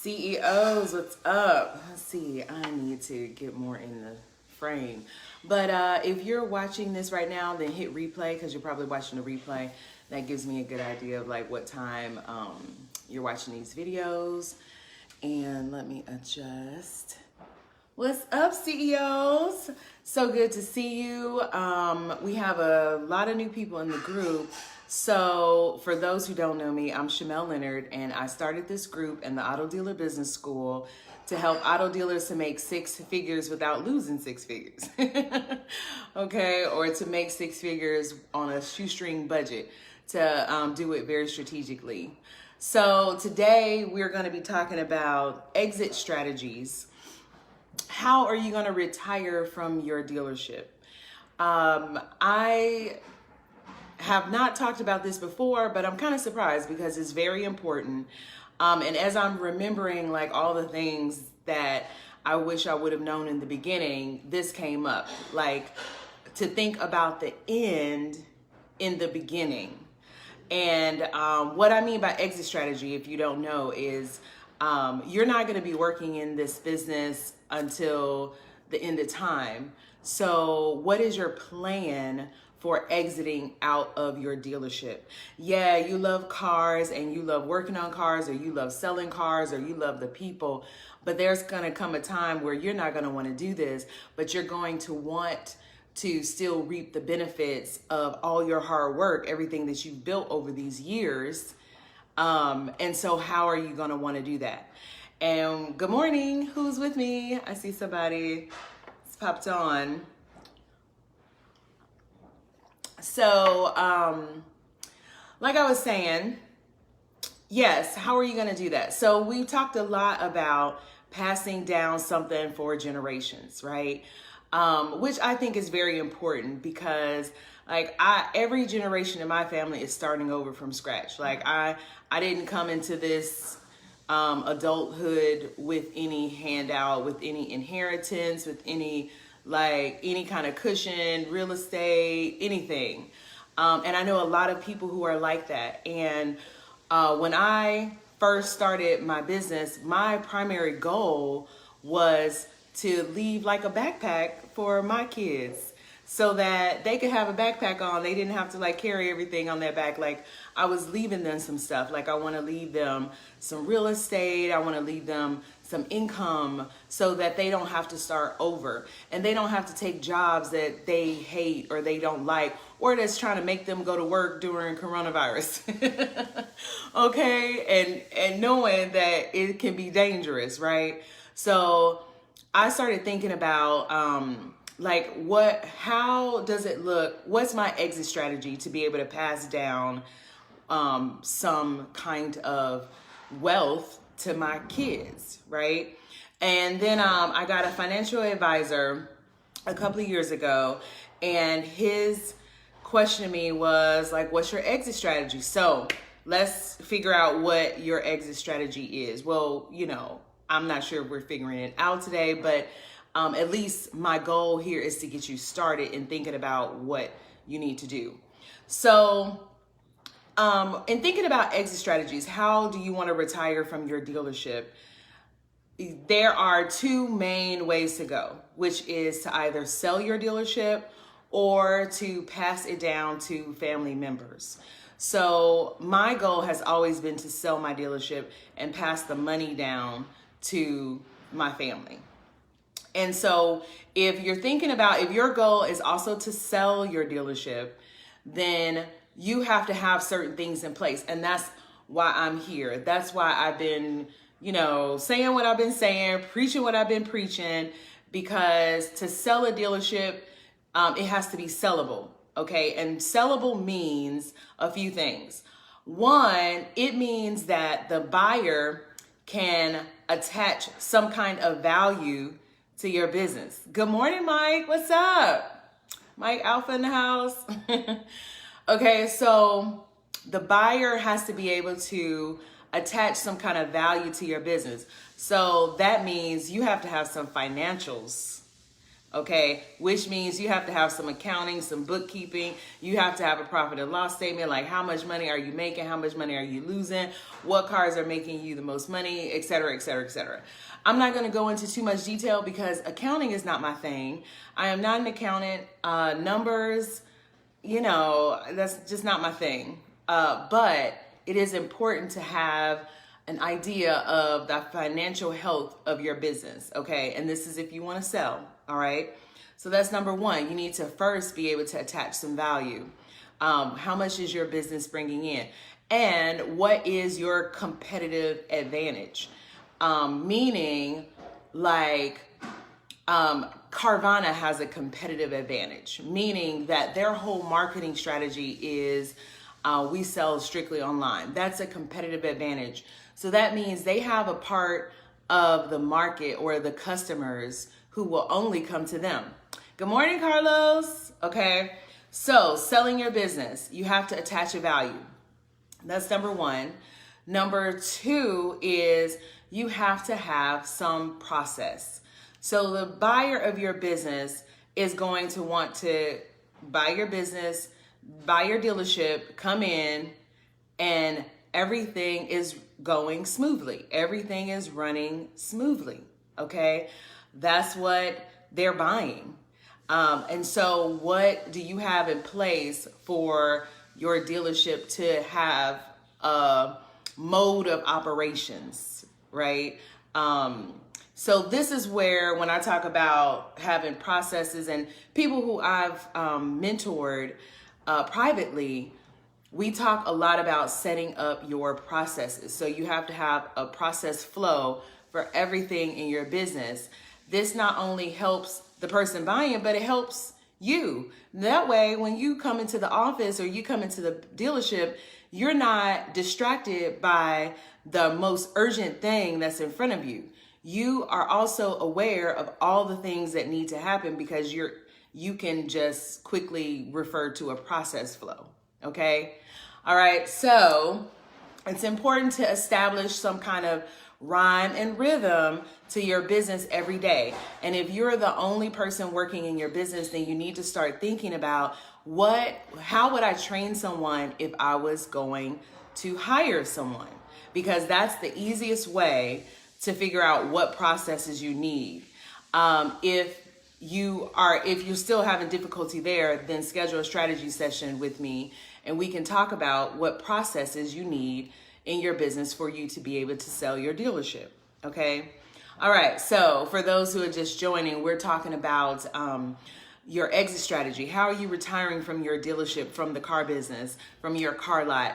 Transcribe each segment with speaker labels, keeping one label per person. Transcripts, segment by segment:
Speaker 1: CEOs, what's up? Let's see, I need to get more in the frame. But if you're watching this right now, then hit replay because you're probably watching the replay. That gives me a good idea of like what time you're watching these videos. And let me adjust. What's up, CEOs? So good to see you. We have a lot of new people in the group. So for those who don't know me, I'm Shamel Leonard, and I started this group in the Auto Dealer Business School to help auto dealers to make six figures without losing six figures. Okay, or to make six figures on a shoestring budget, to do it very strategically. So today we're going to be talking about exit strategies. How are you going to retire from your dealership? I have not talked about this before, but I'm kind of surprised because it's very important. And as I'm remembering like all the things that I wish I would have known in the beginning, this came up. Like to think about the end in the beginning. And what I mean by exit strategy, if you don't know, is you're not going to be working in this business until the end of time. So what is your plan for exiting out of your dealership? Yeah, you love cars and you love working on cars, or you love selling cars, or you love the people, but there's going to come a time where you're not going to want to do this, but you're going to want to still reap the benefits of all your hard work, everything that you've built over these years. And so how are you going to want to do that? And good morning. Who's with me? I see somebody. It's popped on. So, like I was saying, yes, how are you going to do that? So we talked a lot about passing down something for generations, right? Which I think is very important because like every generation in my family is starting over from scratch. Like I didn't come into this adulthood with any handout, with any inheritance, with any kind of cushion, real estate, anything. And I know a lot of people who are like that. And when I first started my business, my primary goal was to leave like a backpack for my kids so that they could have a backpack on. They didn't have to like carry everything on their back. Like I was leaving them some stuff. Like I want to leave them some real estate. I want to leave them some income so that they don't have to start over and they don't have to take jobs that they hate or they don't like, or that's trying to make them go to work during coronavirus. Okay. And knowing that it can be dangerous, right? So I started thinking about, how does it look? What's my exit strategy to be able to pass down, some kind of wealth to my kids, right? And then I got a financial advisor a couple of years ago, and his question to me was like, what's your exit strategy? So let's figure out what your exit strategy is. Well, I'm not sure if we're figuring it out today, but at least my goal here is to get you started in thinking about what you need to do. So in thinking about exit strategies, how do you want to retire from your dealership? There are two main ways to go, which is to either sell your dealership or to pass it down to family members. So my goal has always been to sell my dealership and pass the money down to my family. And so if you're thinking about, if your goal is also to sell your dealership, then you have to have certain things in place. And that's why I'm here. That's why I've been, saying what I've been saying, preaching what I've been preaching, because to sell a dealership, it has to be sellable. Okay. And sellable means a few things. One, it means that the buyer can attach some kind of value to your business. Good morning, Mike. What's up? Mike Alpha in the house. Okay, so the buyer has to be able to attach some kind of value to your business. So that means you have to have some financials Okay, which means you have to have some accounting, some bookkeeping. You have to have a profit and loss statement, like how much money are you making, how much money are you losing, what cars are making you the most money, et cetera, et cetera, et cetera. I'm not going to go into too much detail because accounting is not my thing. I am not an accountant. Numbers, that's just not my thing. But it is important to have an idea of the financial health of your business, okay? And this is if you want to sell, all right? So that's number one. You need to first be able to attach some value. How much is your business bringing in? And what is your competitive advantage? Meaning, like, Carvana has a competitive advantage, meaning that their whole marketing strategy is we sell strictly online. That's a competitive advantage. So that means they have a part of the market or the customers who will only come to them. Good morning, Carlos. Okay. So selling your business, you have to attach a value. That's number one. Number two is you have to have some process. So the buyer of your business is going to want to buy your business, buy your dealership, come in, and everything is going smoothly. Everything is running smoothly, okay? That's what they're buying. And so what do you have in place for your dealership to have a mode of operations, right? So this is where, when I talk about having processes, and people who I've mentored privately, we talk a lot about setting up your processes. So you have to have a process flow for everything in your business. This not only helps the person buying it, but it helps you. That way, when you come into the office or you come into the dealership, you're not distracted by the most urgent thing that's in front of you. You are also aware of all the things that need to happen because you can just quickly refer to a process flow. Okay. All right. So it's important to establish some kind of rhyme and rhythm to your business every day. And if you're the only person working in your business, then you need to start thinking about how would I train someone if I was going to hire someone? Because that's the easiest way to figure out what processes you need. If you're still having difficulty there, then schedule a strategy session with me and we can talk about what processes you need in your business for you to be able to sell your dealership. Okay. All right. So for those who are just joining, we're talking about your exit strategy. How are you retiring from your dealership, from the car business, from your car lot?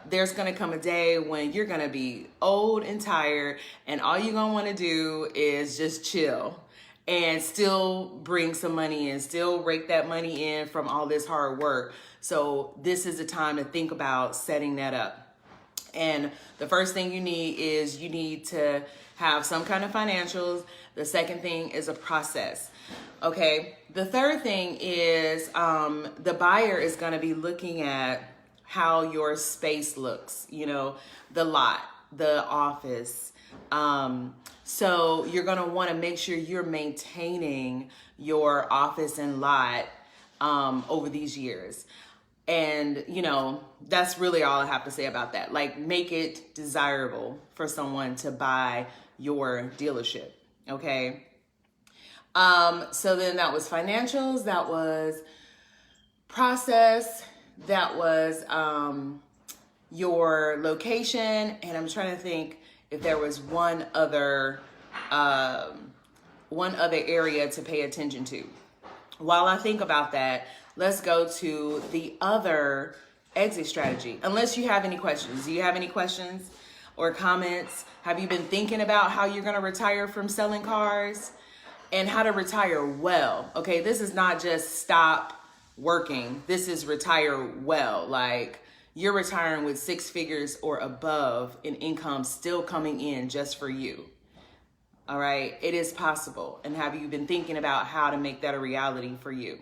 Speaker 1: There's going to come a day when you're going to be old and tired, and all you're going to want to do is just chill and still bring some money in, still rake that money in from all this hard work. So this is the time to think about setting that up. And the first thing you need to have some kind of financials. The second thing is a process. Okay. The third thing is the buyer is going to be looking at how your space looks, the lot, the office. So you're going to want to make sure you're maintaining your office and lot over these years. And, that's really all I have to say about that. Like, make it desirable for someone to buy your dealership. Okay. So then that was financials. That was process. That was your location. And I'm trying to think if there was one other area to pay attention to. While I think about that, let's go to the other exit strategy. Unless you have any questions. Do you have any questions or comments? Have you been thinking about how you're going to retire from selling cars and how to retire well? Okay, this is not just stop working. This is retire well. Like, you're retiring with 6 figures or above in income still coming in just for you. All right, it is possible. And have you been thinking about how to make that a reality for you?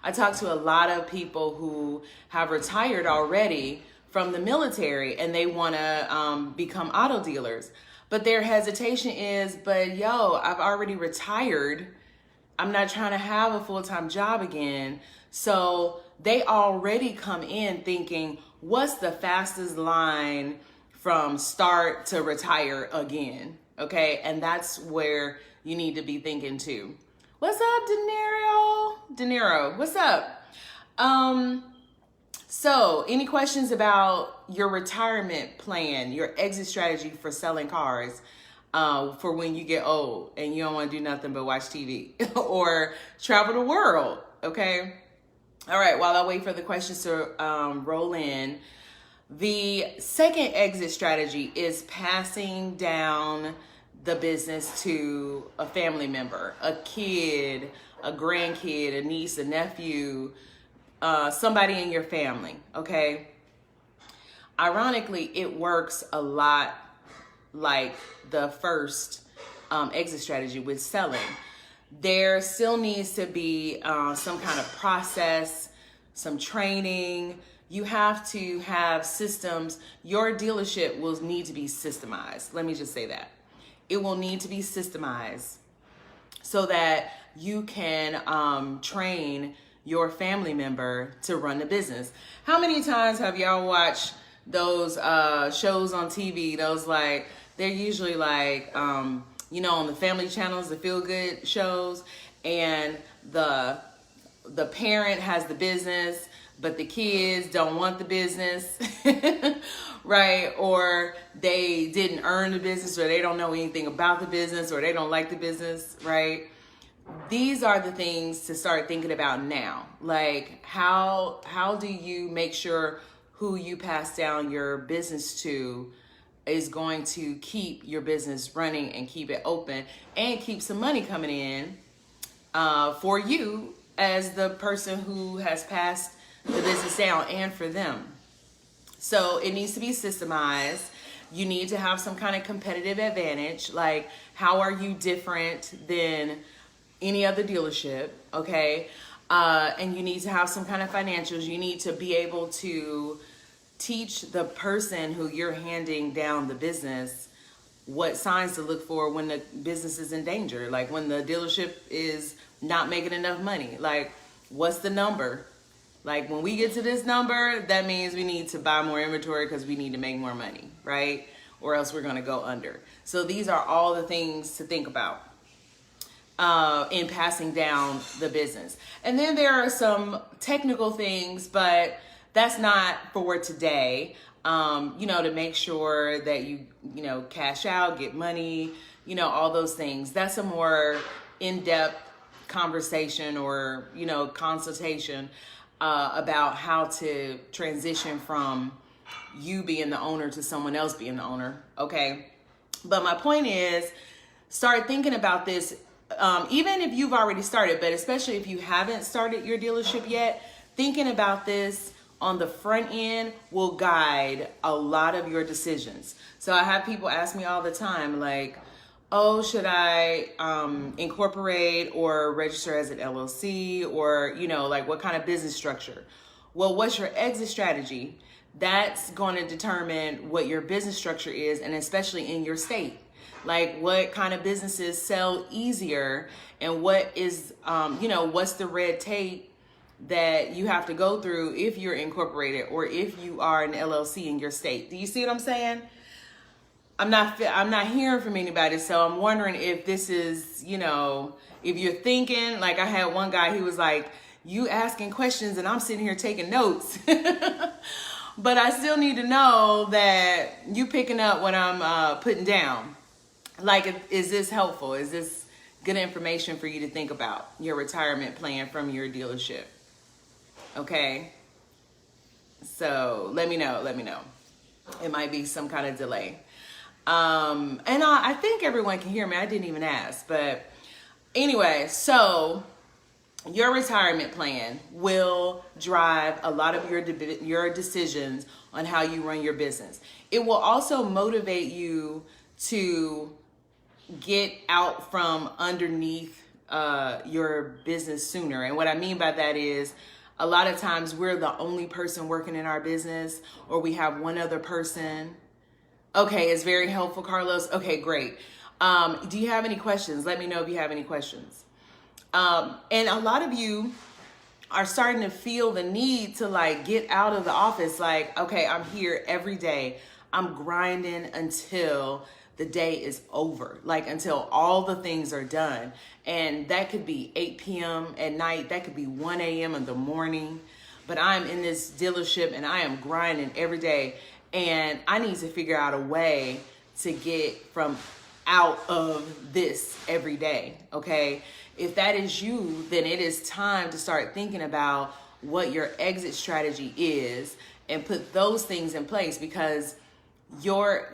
Speaker 1: I talk to a lot of people who have retired already from the military and they want to become auto dealers. But their hesitation is, I've already retired. I'm not trying to have a full-time job again. So they already come in thinking, what's the fastest line from start to retire again? Okay, and that's where you need to be thinking too. What's up, De Niro? De Niro, what's up? So any questions about your retirement plan, your exit strategy for selling cars? For when you get old and you don't want to do nothing but watch TV or travel the world, okay? All right, while I wait for the questions to roll in, the second exit strategy is passing down the business to a family member, a kid, a grandkid, a niece, a nephew, somebody in your family, okay? Ironically, it works a lot like the first exit strategy with selling. There still needs to be some kind of process, some training. You have to have systems. Your dealership will need to be systemized. Let me just say that. It will need to be systemized so that you can train your family member to run the business. How many times have y'all watched those shows on TV, those like, they're usually like, you know, on the family channels, the feel good shows, and the parent has the business, but the kids don't want the business, right? Or they didn't earn the business, or they don't know anything about the business, or they don't like the business, right? These are the things to start thinking about now. Like, how do you make sure who you pass down your business to is going to keep your business running and keep it open and keep some money coming in for you as the person who has passed the business down, and for them. So it needs to be systemized. You need to have some kind of competitive advantage. Like, how are you different than any other dealership, okay? And you need to have some kind of financials. You need to be able to teach the person who you're handing down the business what signs to look for when the business is in danger. Like when the dealership is not making enough money. Like, what's the number? Like, when we get to this number, that means we need to buy more inventory because we need to make more money, right? Or else we're going to go under. So these are all the things to think about in passing down the business. And then there are some technical things, but that's not for today. You know, to make sure that you know, cash out, get money, you know, all those things. That's a more in-depth conversation or, you know, consultation about how to transition from you being the owner to someone else being the owner, okay? But my point is, start thinking about this, even if you've already started, but especially if you haven't started your dealership yet, thinking about this on the front end will guide a lot of your decisions. So I have people ask me all the time, like, oh, should I incorporate or register as an LLC, or, you know, like, what kind of business structure? Well, what's your exit strategy? That's going to determine what your business structure is, and especially in your state. Like, what kind of businesses sell easier, and what is, you know, what's the red tape that you have to go through if you're incorporated or if you are an LLC in your state. Do you see what I'm saying? I'm not hearing from anybody, so I'm wondering if this is, you know, if you're thinking, like I had one guy, he was like, you asking questions and I'm sitting here taking notes. But I still need to know that you picking up what I'm putting down. Like, is this helpful? Is this good information for you to think about your retirement plan from your dealership? Okay. So let me know. It might be some kind of delay. And I think everyone can hear me. I didn't even ask, but anyway, so your retirement plan will drive a lot of your decisions on how you run your business. It will also motivate you to get out from underneath your business sooner. And what I mean by that is, a lot of times we're the only person working in our business, or we have one other person. Okay, it's very helpful, Carlos. Okay, great. Do you have any questions? Let me know if you have any questions. And a lot of you are starting to feel the need to like get out of the office. Like, okay, I'm here every day. I'm grinding until the day is over, like until all the things are done. And that could be 8 p.m. at night. That could be 1 a.m. in the morning. But I'm in this dealership and I am grinding every day. And I need to figure out a way to get from out of this every day, okay? If that is you, then it is time to start thinking about what your exit strategy is and put those things in place, because you're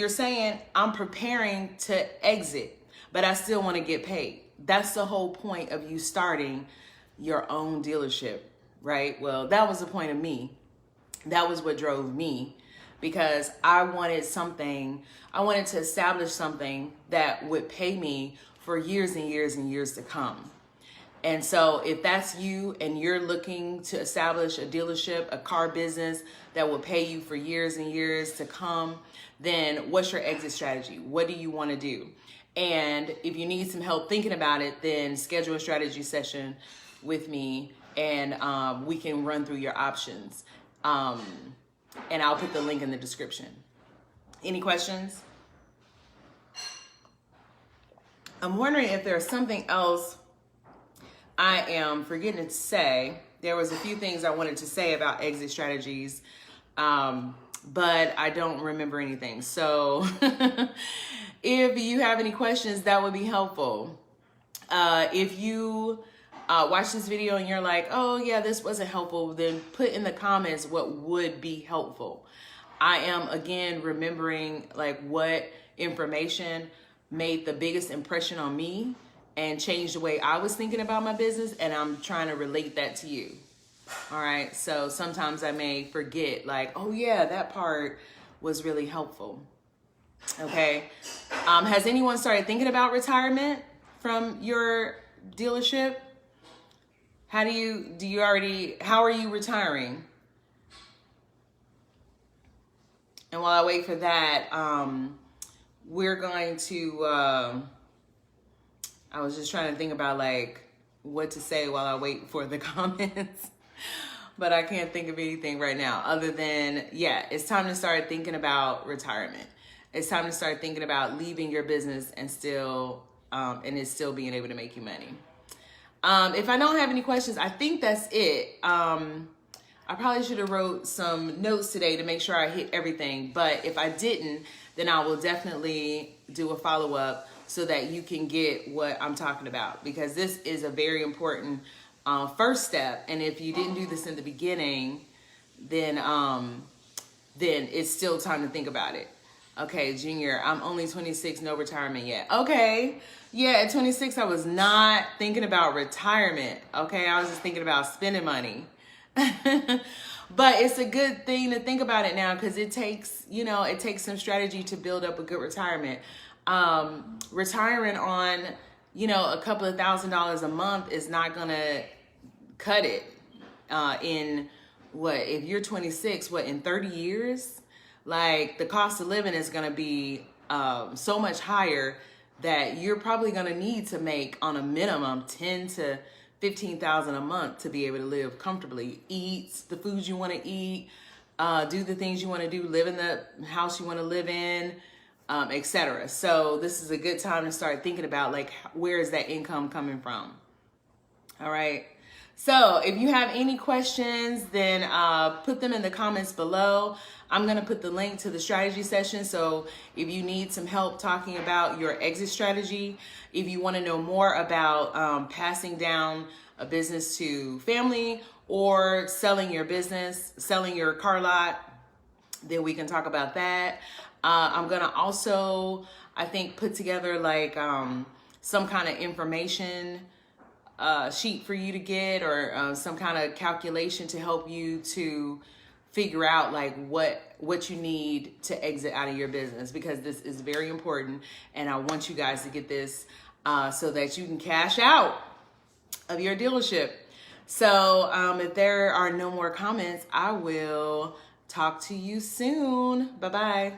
Speaker 1: saying, I'm preparing to exit, but I still want to get paid. That's the whole point of you starting your own dealership, right? Well, that was the point of me. That was what drove me, because I wanted to establish something that would pay me for years and years and years to come. And so if that's you and you're looking to establish a dealership, a car business that will pay you for years and years to come, then what's your exit strategy? What do you want to do? And if you need some help thinking about it, then schedule a strategy session with me, and we can run through your options. And I'll put the link in the description. Any questions? I'm wondering if there's something else I am forgetting to say. There was a few things I wanted to say about exit strategies, but I don't remember anything. So if you have any questions, that would be helpful. If you watch this video and you're like, oh yeah, this wasn't helpful, then put in the comments what would be helpful. I am, again, remembering like what information made the biggest impression on me and changed the way I was thinking about my business, and I'm trying to relate that to you. All right, so sometimes I may forget, like, oh yeah, that part was really helpful. Okay, has anyone started thinking about retirement from your dealership? How are you retiring? And while I wait for that, we're going to, I was just trying to think about like what to say while I wait for the comments, but I can't think of anything right now other than, yeah, it's time to start thinking about retirement. It's time to start thinking about leaving your business and still being able to make you money. If I don't have any questions, I think that's it. I probably should have wrote some notes today to make sure I hit everything, but if I didn't, then I will definitely do a follow-up so that you can get what I'm talking about, because this is a very important first step. And if you didn't do this in the beginning, then it's still time to think about it. Okay, Junior, I'm only 26, no retirement yet. Okay, yeah, at 26, I was not thinking about retirement. Okay, I was just thinking about spending money. But it's a good thing to think about it now, because it takes some strategy to build up a good retirement. Retiring on, a couple of $1,000s a month is not gonna cut it. If you're 26, in 30 years? Like, the cost of living is gonna be so much higher that you're probably gonna need to make on a minimum 10 to 15,000 a month to be able to live comfortably, eat the foods you want to eat, do the things you want to do, live in the house you want to live in, etc. So this is a good time to start thinking about, like, where is that income coming from? All right. So if you have any questions, then put them in the comments below. I'm going to put the link to the strategy session. So if you need some help talking about your exit strategy, if you want to know more about passing down a business to family or selling your business, selling your car lot, then we can talk about that. I'm going to also, I think, put together like some kind of information sheet for you to get, or some kind of calculation to help you to figure out like what you need to exit out of your business, because this is very important and I want you guys to get this so that you can cash out of your dealership. So if there are no more comments, I will talk to you soon. Bye-bye.